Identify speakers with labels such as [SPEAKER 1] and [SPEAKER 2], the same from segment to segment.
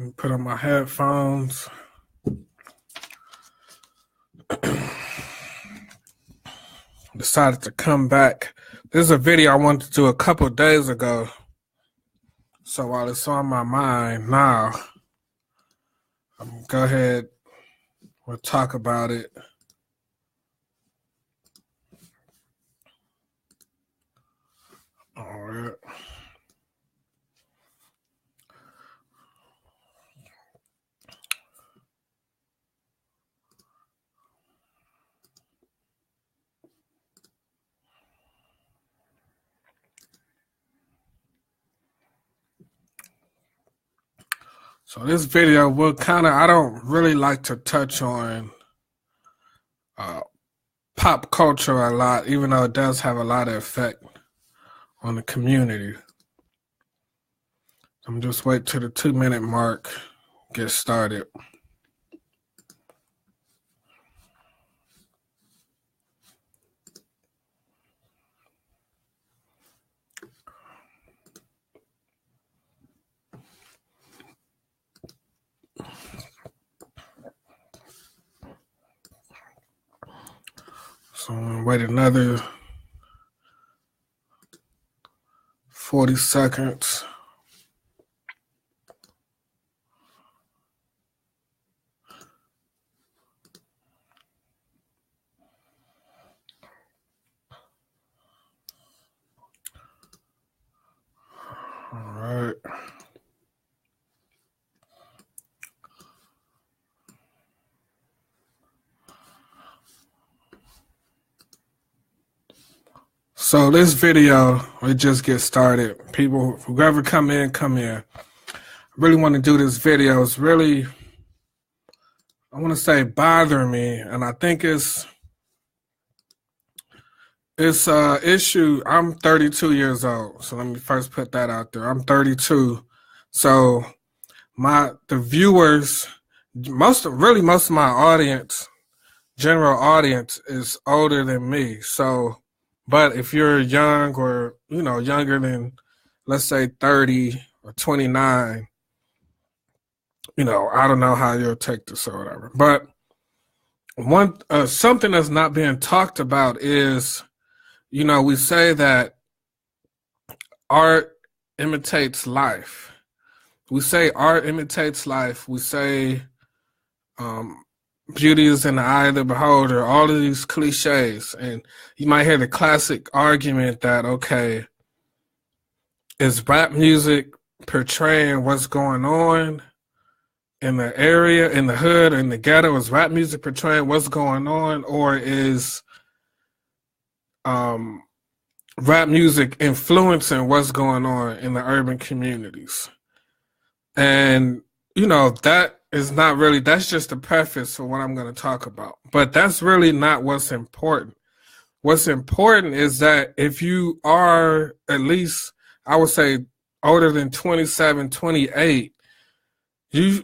[SPEAKER 1] Put on my headphones. Decided to come back. This is a video I wanted to do a couple days ago. So while it's on my mind now, I'm going to go ahead and talk about it. All right. So this video will I don't really like to touch on pop culture a lot, even though it does have a lot of effect on the community. I'm just wait till the 2-minute mark, get started. So I'm gonna wait another 40 seconds. All right. So this video, we just get started. People, whoever come in, come in. I really want to do this video. It's really, I want to say bothering me. And I think it's issue. I'm 32 years old. So let me first put that out there. I'm 32. So the viewers, most of my audience, general audience is older than me. So, but if you're young or, younger than, let's say 30 or 29, I don't know how you'll take this or whatever. But something that's not being talked about is, we say that art imitates life. We say art imitates life. We say beauty is in the eye of the beholder, all of these cliches. And you might hear the classic argument that, okay, is rap music portraying what's going on in the area, in the hood, in the ghetto? Is rap music portraying what's going on, or is rap music influencing what's going on in the urban communities? And, that is not really, that's just the preface for what I'm going to talk about. But that's really not what's important. What's important is that if you are at least, I would say, older than 27, 28, you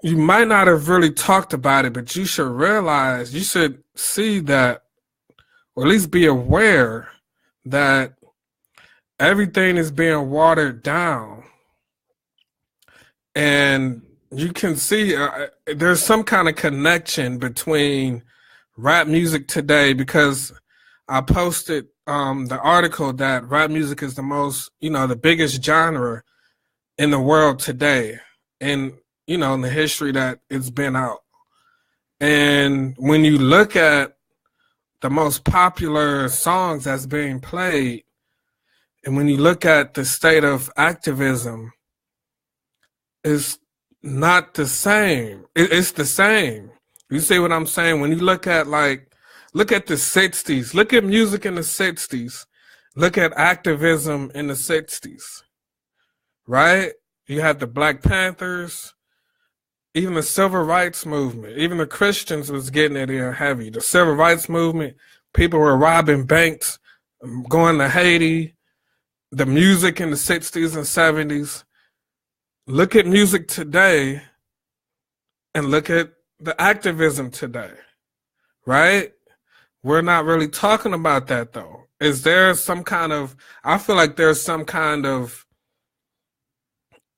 [SPEAKER 1] might not have really talked about it, but you should realize, you should see that, or at least be aware that everything is being watered down. And you can see there's some kind of connection between rap music today, because I posted the article that rap music is the most, the biggest genre in the world today, and, in the history that it's been out. And when you look at the most popular songs that's being played, and when you look at the state of activism, it's not the same. It's the same. You see what I'm saying? When you look at look at the 60s, look at music in the 60s, look at activism in the 60s, right? You had the Black Panthers, even the Civil Rights Movement, even the Christians was getting it in heavy. The Civil Rights Movement, people were robbing banks, going to Haiti, the music in the 60s and 70s. Look at music today and look at the activism today, right? We're not really talking about that, though. Is there some kind of, I feel like there's some kind of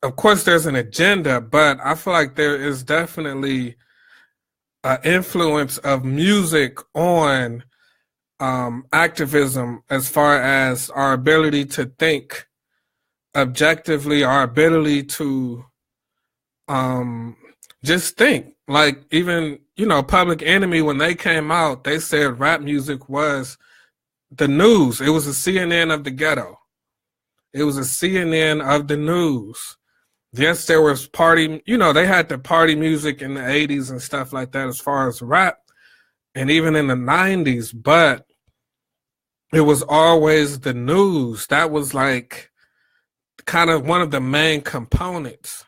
[SPEAKER 1] of course there's an agenda, but I feel like there is definitely an influence of music on activism as far as our ability to think objectively, our ability to just think. Like even, Public Enemy, when they came out, they said rap music was the news. It was a CNN of the ghetto. It was a CNN of the news. Yes, there was party, they had the party music in the 80s and stuff like that as far as rap, and even in the 90s, but it was always the news. That was like kind of one of the main components.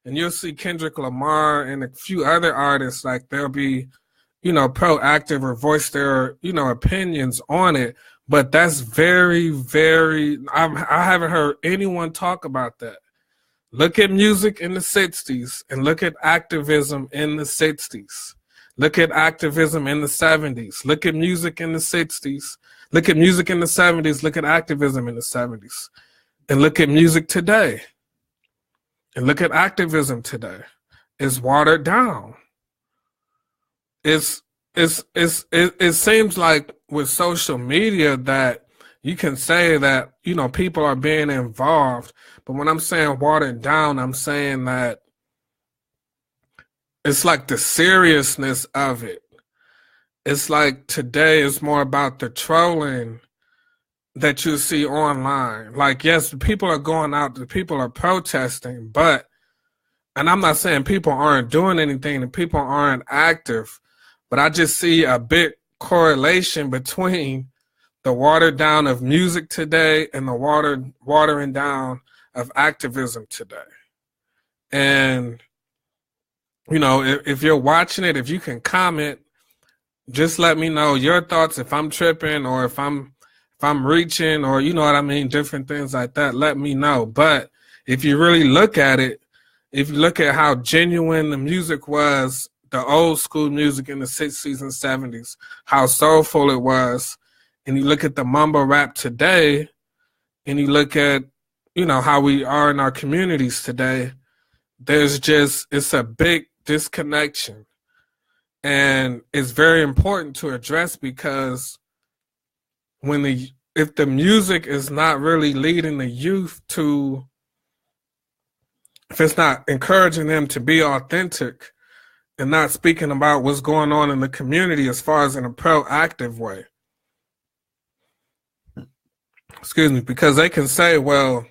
[SPEAKER 1] And you'll see Kendrick Lamar and a few other artists, like they'll be, proactive or voice their, opinions on it. But that's very, very, I haven't heard anyone talk about that. Look at music in the 60s and look at activism in the 60s. Look at activism in the 70s. Look at music in the 60s. Look at music in the 70s. Look at activism in the 70s. And look at music today. And look at activism today. It's watered down. It seems like with social media that you can say that, people are being involved. But when I'm saying watered down, I'm saying that it's like the seriousness of it. It's like today is more about the trolling that you see online. Like, yes, people are going out, the people are protesting, but, and I'm not saying people aren't doing anything and people aren't active, but I just see a big correlation between the watered down of music today and the watering down of activism today. And, if you're watching it, if you can comment, just let me know your thoughts. If I'm tripping or if I'm reaching or different things like that, let me know. But if you really look at it, if you look at how genuine the music was, the old school music in the 60s and 70s, how soulful it was, and you look at the mumble rap today, and you look at, how we are in our communities today, it's a big disconnection. And it's very important to address because if the music is not really leading the youth to, if it's not encouraging them to be authentic and not speaking about what's going on in the community as far as in a proactive way. Excuse me, because they can say, well,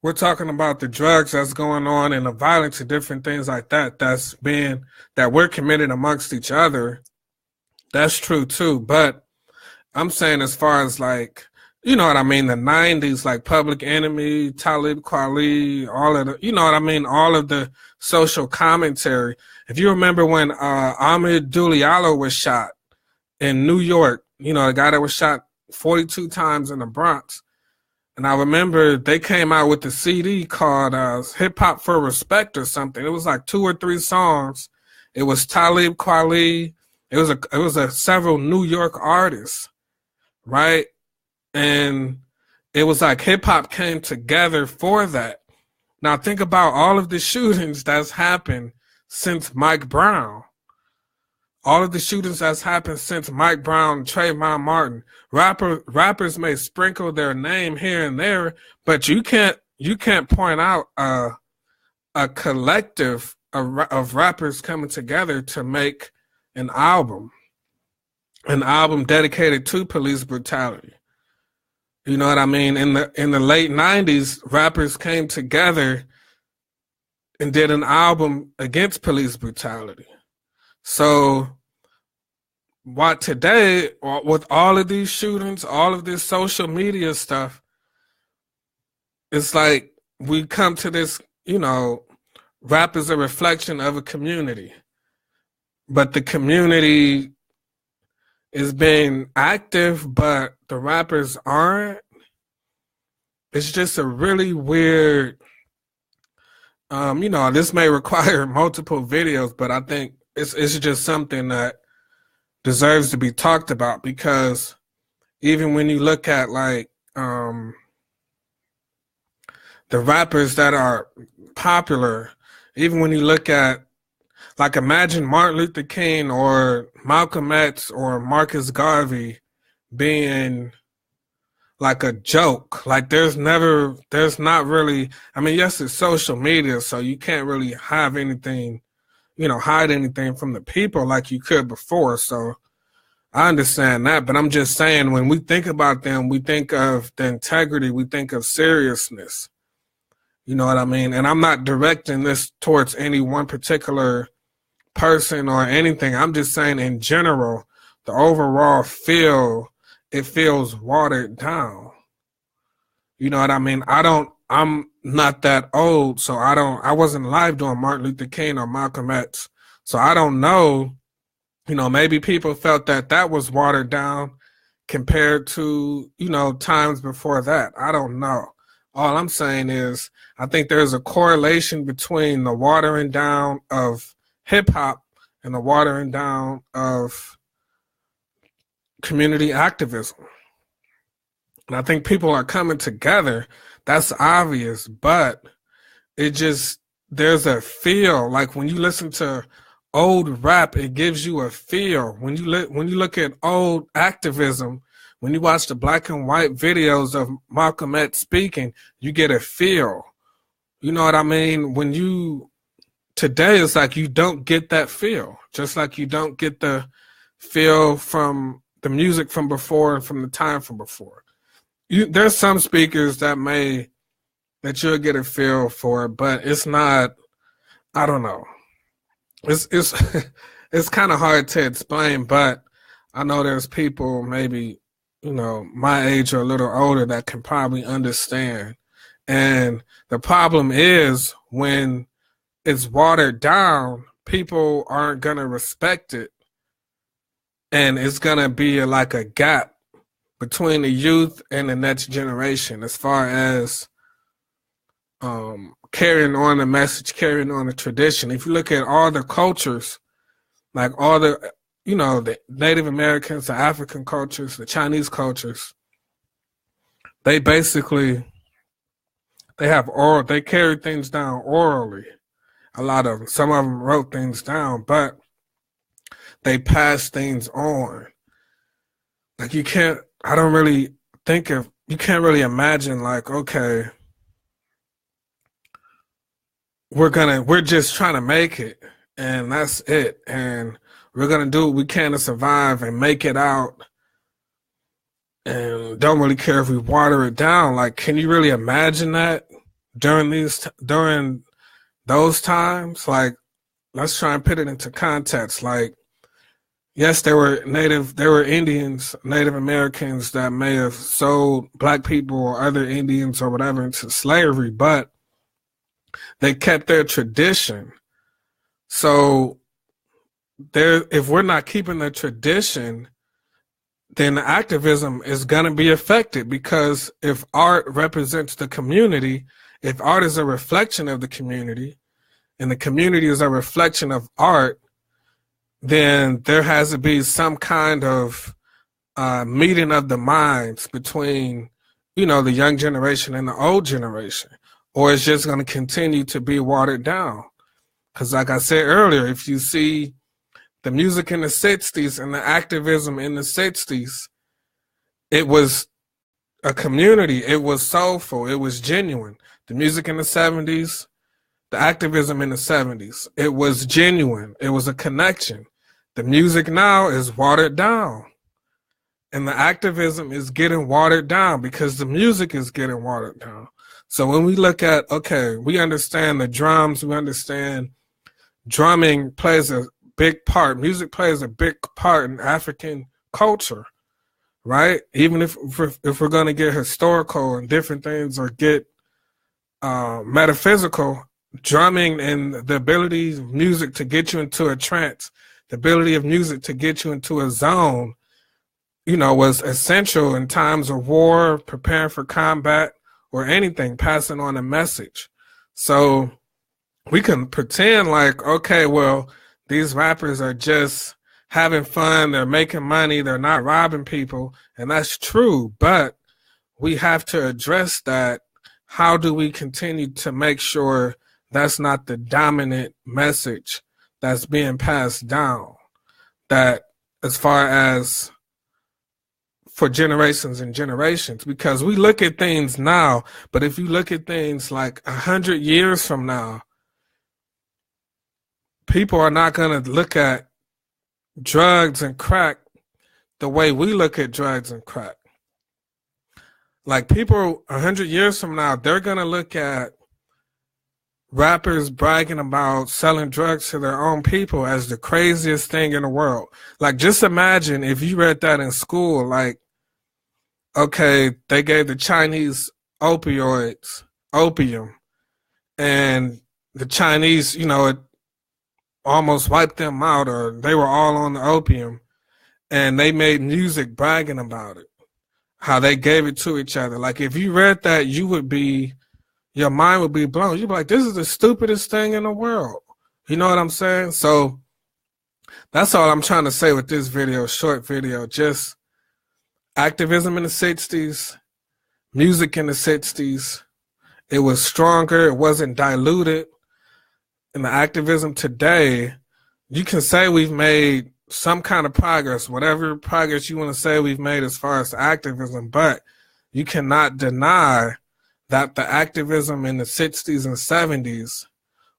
[SPEAKER 1] we're talking about the drugs that's going on and the violence and different things like that that we're committed amongst each other. That's true too, but I'm saying as far as like, the 90s, like Public Enemy, Talib Kweli, all of the, all of the social commentary. If you remember when Ahmed Diallo was shot in New York, the guy that was shot 42 times in the Bronx. And I remember they came out with the CD called Hip Hop for Respect or something. It was like 2 or 3 songs. It was Talib Kweli. It was several New York artists, right? And it was like hip hop came together for that. Now think about all of the shootings that's happened since Mike Brown. All of the shootings that's happened since Mike Brown, Trayvon Martin. Rappers may sprinkle their name here and there, but you can't point out a collective of rappers coming together to make an album dedicated to police brutality. You know what I mean? In the late 90s, rappers came together and did an album against police brutality. So what today, with all of these shootings, all of this social media stuff, it's like we come to this, rap is a reflection of a community. But the community is being active, but the rappers aren't. It's just a really weird, this may require multiple videos, but I think it's just something that deserves to be talked about, because even when you look at like the rappers that are popular, even when you look at, like, imagine Martin Luther King or Malcolm X or Marcus Garvey being like a joke. Like, there's not really, I mean, yes, it's social media, so you can't really have anything, hide anything from the people like you could before. So I understand that, but I'm just saying, when we think about them, we think of the integrity, we think of seriousness. You know what I mean? And I'm not directing this towards any one particular person or anything. I'm just saying, in general, the overall feel, it feels watered down. You know what I mean? I'm not that old, so I wasn't alive during Martin Luther King or Malcolm X. So I don't know, maybe people felt that was watered down compared to, times before that. I don't know. All I'm saying is, I think there's a correlation between the watering down of hip hop and the watering down of community activism. And I think people are coming together. That's obvious, but there's a feel. Like, when you listen to old rap, it gives you a feel. When you look at old activism, when you watch the black and white videos of Malcolm X speaking, you get a feel. You know what I mean? Today, it's like you don't get that feel. Just like you don't get the feel from the music from before and from the time from before. There's some speakers that you'll get a feel for, but it's not, I don't know. It's it's kind of hard to explain, but I know there's people maybe, my age or a little older that can probably understand. And the problem is, when it's watered down, people aren't going to respect it. And it's going to be like a gap between the youth and the next generation as far as carrying on the message, carrying on the tradition. If you look at all the cultures, like all the, the Native Americans, the African cultures, the Chinese cultures, they basically, they carry things down orally. A lot of them. Some of them wrote things down, but they pass things on. Like, you can't really imagine, like, okay, we're just trying to make it, and that's it, and we're gonna do what we can to survive and make it out, and don't really care if we water it down. Like, can you really imagine that during those times? Like, let's try and put it into context. Like, yes, there were Indians, Native Americans that may have sold black people or other Indians or whatever into slavery, but they kept their tradition. So if we're not keeping the tradition, then the activism is going to be affected, because if art represents the community, if art is a reflection of the community, and the community is a reflection of art, then there has to be some kind of meeting of the minds between, the young generation and the old generation, or it's just going to continue to be watered down. Because like I said earlier, if you see the music in the 60s and the activism in the 60s, it was a community. It was soulful. It was genuine. The music in the 70s, the activism in the 70s, it was genuine. It was a connection. The music now is watered down. And the activism is getting watered down because the music is getting watered down. So when we look at, okay, we understand the drums, we understand drumming plays a big part. Music plays a big part in African culture, right? Even if we're going to get historical and different things, or get metaphysical, drumming and the ability of music to get you into a trance, the ability of music to get you into a zone, was essential in times of war, preparing for combat, or anything, passing on a message. So we can pretend like, okay, well, these rappers are just having fun, they're making money, they're not robbing people, and that's true, but we have to address that how do we continue to make sure that's not the dominant message that's being passed down? That as far as for generations and generations, because we look at things now, but if you look at things like 100 years from now, people are not going to look at drugs and crack the way we look at drugs and crack. Like people 100 years from now, they're going to look at rappers bragging about selling drugs to their own people as the craziest thing in the world. Like just imagine if you read that in school, like, okay, they gave the Chinese opium, and the Chinese, it almost wiped them out, or they were all on the opium, and they made music bragging about it, how they gave it to each other. Like if you read that, your mind would be blown. You'd be like, this is the stupidest thing in the world. You know what I'm saying? So that's all I'm trying to say with this video, short video. Just activism in the 60s, music in the 60s. It was stronger. It wasn't diluted. In the activism today, you can say we've made some kind of progress, whatever progress you want to say we've made as far as activism, but you cannot deny that the activism in the 60s and 70s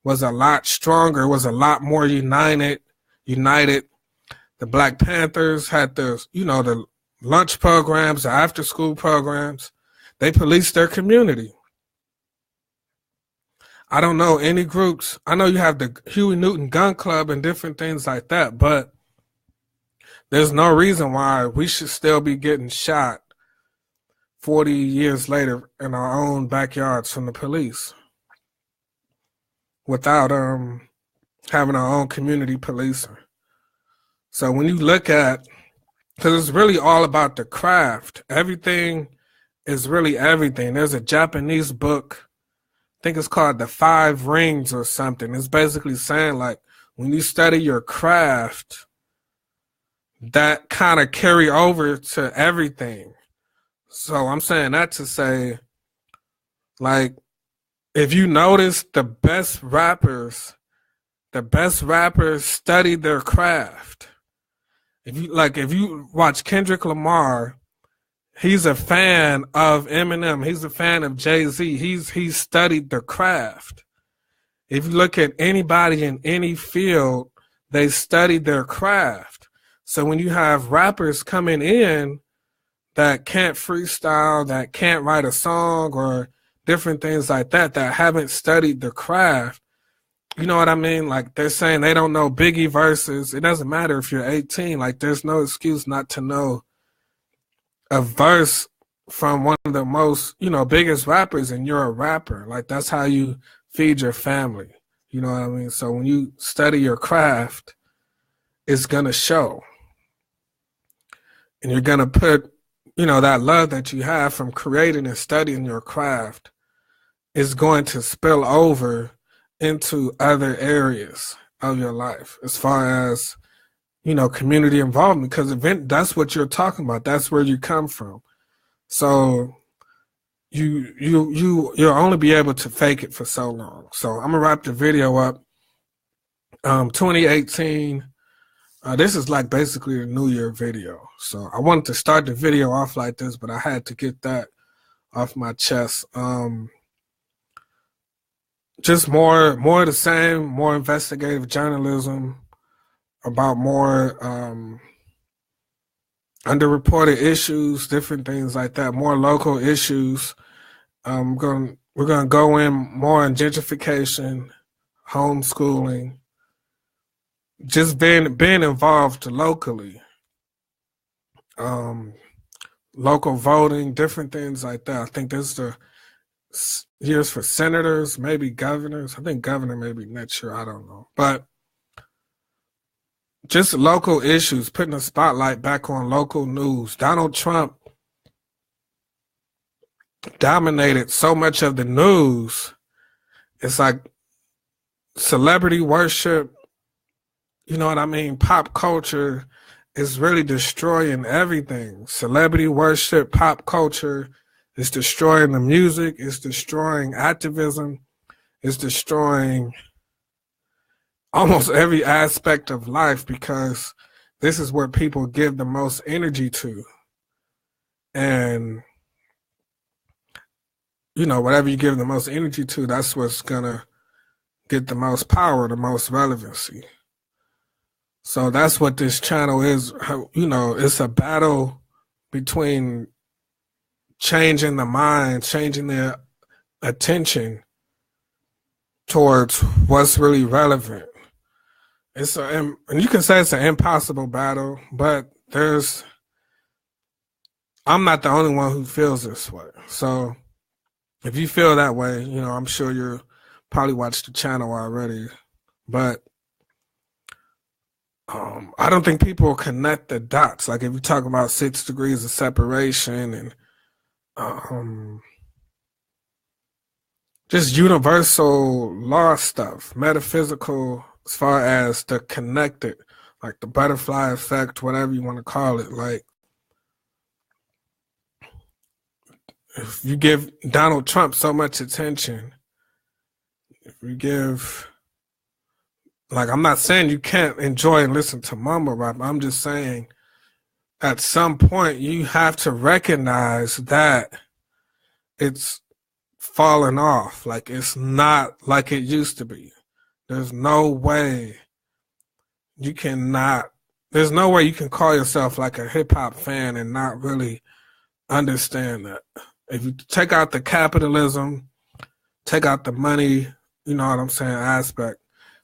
[SPEAKER 1] was a lot stronger, was a lot more united. The Black Panthers had the lunch programs, the after school programs. They policed their community. I don't know any groups. I know you have the Huey Newton Gun Club and different things like that, but there's no reason why we should still be getting shot 40 years later in our own backyards from the police without having our own community policing. So when you look at, because it's really all about the craft, everything is really everything. There's a Japanese book, I think it's called The Five Rings or something. It's basically saying like when you study your craft, that kind of carry over to everything. So I'm saying that to say, like, if you notice the best rappers study their craft. If you watch Kendrick Lamar, he's a fan of Eminem. He's a fan of Jay-Z. He's studied the craft. If you look at anybody in any field, they studied their craft. So when you have rappers coming in that can't freestyle, that can't write a song or different things like that, that haven't studied the craft, you know what I mean? Like they're saying they don't know Biggie verses. It doesn't matter if you're 18. Like there's no excuse not to know a verse from one of the most, biggest rappers, and you're a rapper. Like that's how you feed your family. You know what I mean? So when you study your craft, it's going to show. And you're going to put, that love that you have from creating and studying your craft is going to spill over into other areas of your life as far as, community involvement, because that's what you're talking about. That's where you come from. So you'll only be able to fake it for so long. So I'm gonna wrap the video up. 2018. This is like basically a New Year video. So I wanted to start the video off like this, but I had to get that off my chest. Just more of the same, more investigative journalism about more underreported issues, different things like that, more local issues. We're gonna go in more on gentrification, homeschooling, just being involved locally, local voting, different things like that. I think there's the years for senators, maybe governors. I think governor maybe next year, I don't know. But just local issues, putting a spotlight back on local news. Donald Trump dominated so much of the news. It's like celebrity worship, you know what I mean? Pop culture is really destroying everything. Celebrity worship, pop culture It's destroying the music. It's destroying activism. It's destroying almost every aspect of life, because this is where people give the most energy to. And, you know, whatever you give the most energy to, that's what's going to get the most power, the most relevancy. So that's what this channel is. You know, it's a battle between changing the mind, changing the attention towards what's really relevant. And you can say it's an impossible battle, but I'm not the only one who feels this way. So if you feel that way, you know, I'm sure you're probably watched the channel already, but I don't think people connect the dots. Like if you talk about 6 degrees of separation and just universal law stuff, metaphysical, as far as the connected, like the butterfly effect, whatever you want to call it. Like if you give Donald Trump so much attention, if you give, like, I'm not saying you can't enjoy and listen to mumble rap. I'm just saying at some point you have to recognize that it's falling off. Like, it's not like it used to be. There's no way you can call yourself like a hip hop fan and not really understand that. If you take out the capitalism, take out the money, you know what I'm saying, aspect,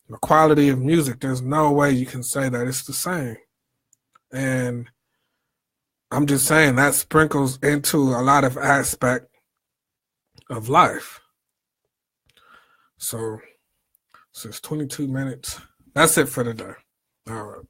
[SPEAKER 1] the quality of music, there's no way you can say that it's the same. And I'm just saying that sprinkles into a lot of aspect of life. So it's 22 minutes. That's it for today. All right.